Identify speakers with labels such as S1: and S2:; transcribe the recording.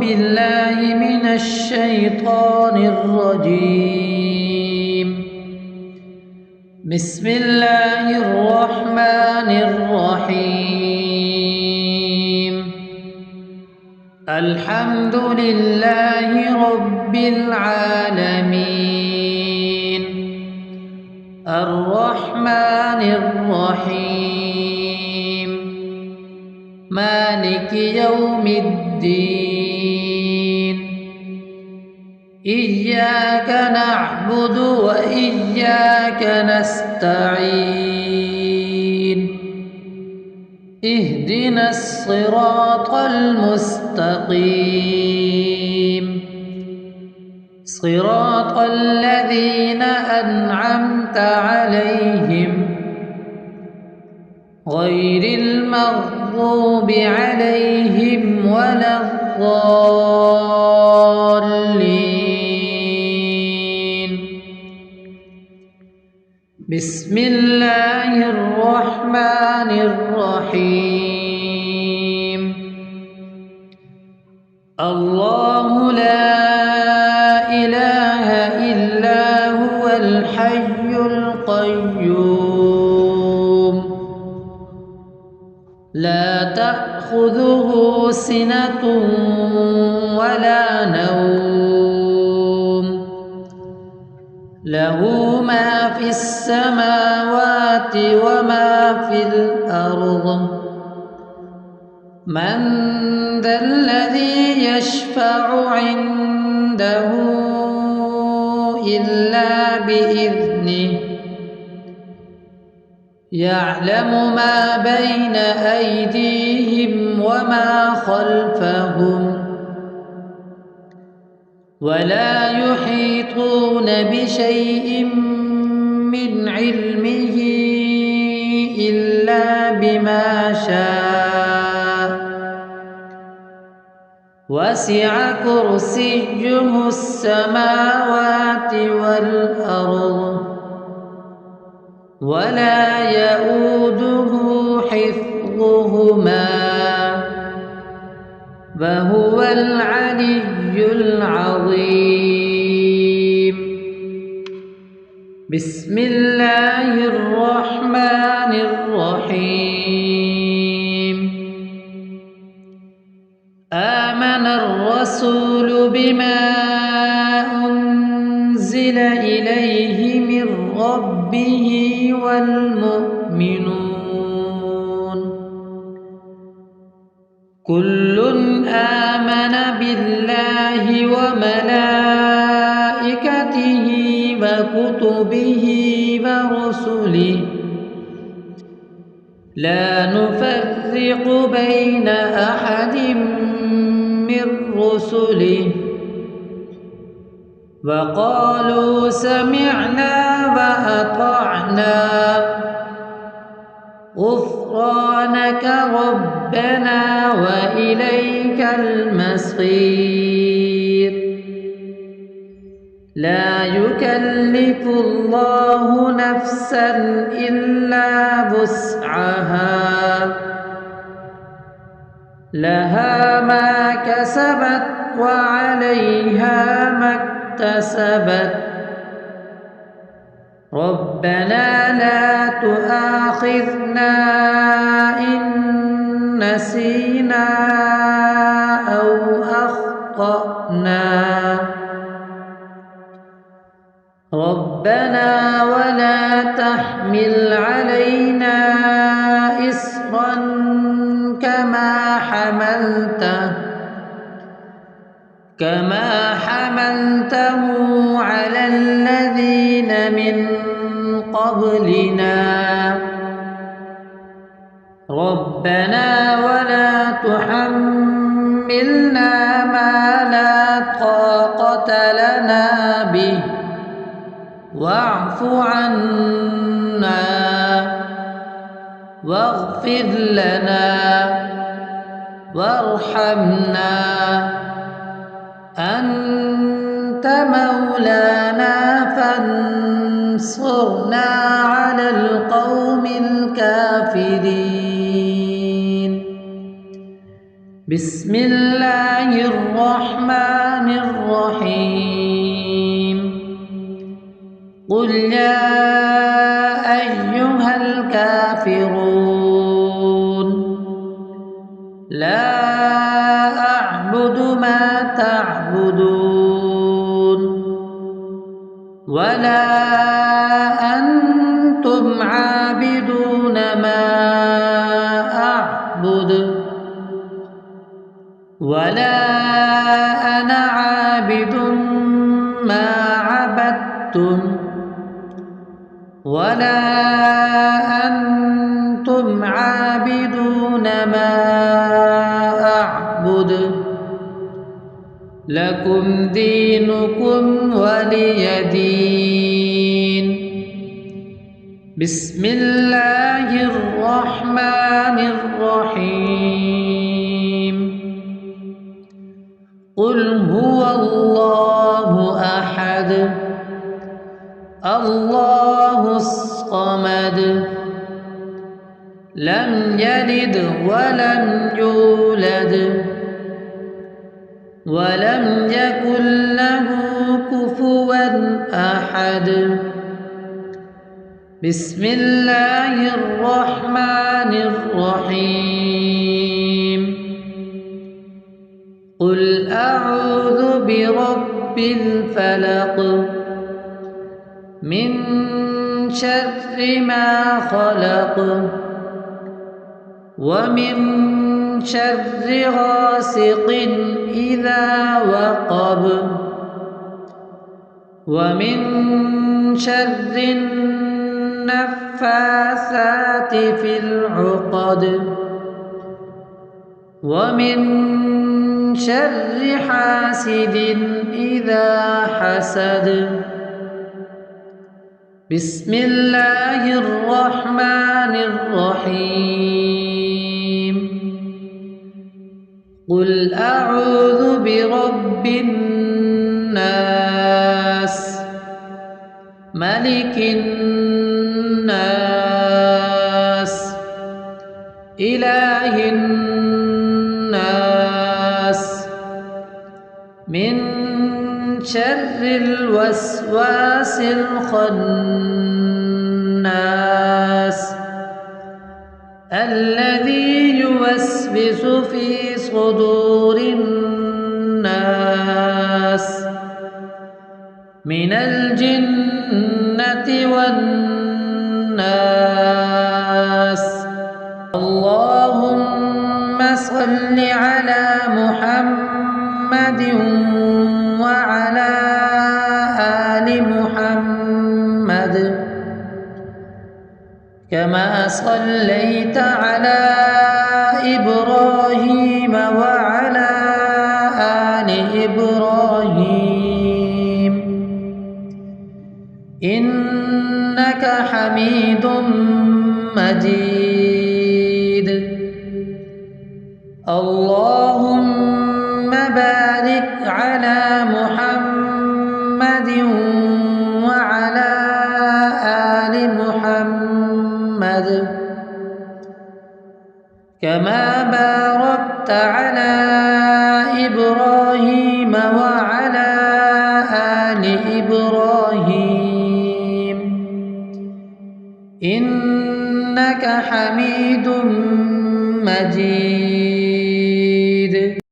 S1: بالله من الشيطان الرجيم. بسم الله الرحمن الرحيم. الحمد لله رب العالمين الرحمن الرحيم مالك يوم الدين. إياك نعبد وإياك نستعين. اهدنا الصراط المستقيم صراط الذين أنعمت عليهم غير المغضوب عليهم ولا الضالين. بسم الله الرحمن الرحيم. الله لا إله إلا هو الحي القيوم لا تأخذه سنة ولا نوم له ما في السماوات وما في الأرض. من ذا الذي يشفع عنده إلا بإذنه يعلم ما بين أيديهم وما خلفهم ولا يحيطون بشيء من علمه إلا بما شاء وسع كرسيه السماوات والأرض ولا يؤوده حفظهما وهو العلي العظيم. بسم الله الرحمن الرحيم. آمن الرسول بما أنزل إليه من ربه والمؤمنون كل آمن بالله وملائكته وكتبه ورسله لا نفرق بين أحد من رسله وقالوا سمعنا وأطعنا غفرانك ربنا وإليك المصير. لا يكلف الله نفسا إلا وسعها لها ما كسبت وعليها ما اكتسبت. ربنا لا تؤاخذنا إن نسينا أو أخطأنا. ربنا ولا تحمل علينا إصرا كما حملته على الذين من قبلنا. ربنا ولا تحملنا ما لا طاقة لنا به واعف عنا واغفر لنا وارحمنا أنت مولانا فانصرنا على القوم الكافرين. بسم الله الرحمن الرحيم قل يا أيها الكافرون لا أعبد ما تعبدون ولا أنتم عابدون ما أعبد ولا أنا عابد ما عبدتم ولا أنتم عابدون ما أعبد لكم دينكم ولي دين. بسم الله الرحمن الرحيم قل هو الله أحد الله الصمد لم يلد ولم يولد ولم يكن له كفوا أحد. بسم الله الرحمن الرحيم قل أعوذ برب الفلق من شر ما خلق ومن شر غاسق إذا وقب ومن شر النفاثات في العقد ومن شر حاسد إذا حسد. بسم الله الرحمن الرحيم قل أعوذ برب الناس ملك الناس إله الناس من شر الوسواس الخناس الذي يوسوس في صدور الناس من الجنة والناس. اللهم صل على محمد وعلى آل محمد كما صليت على إبراهيم وعلى آل إبراهيم إنك حميد مجيد. اللهم بارك على محمد وعلى آل محمد كما باركت على إبراهيم وعلى آل إبراهيم إنك حميد مجيد.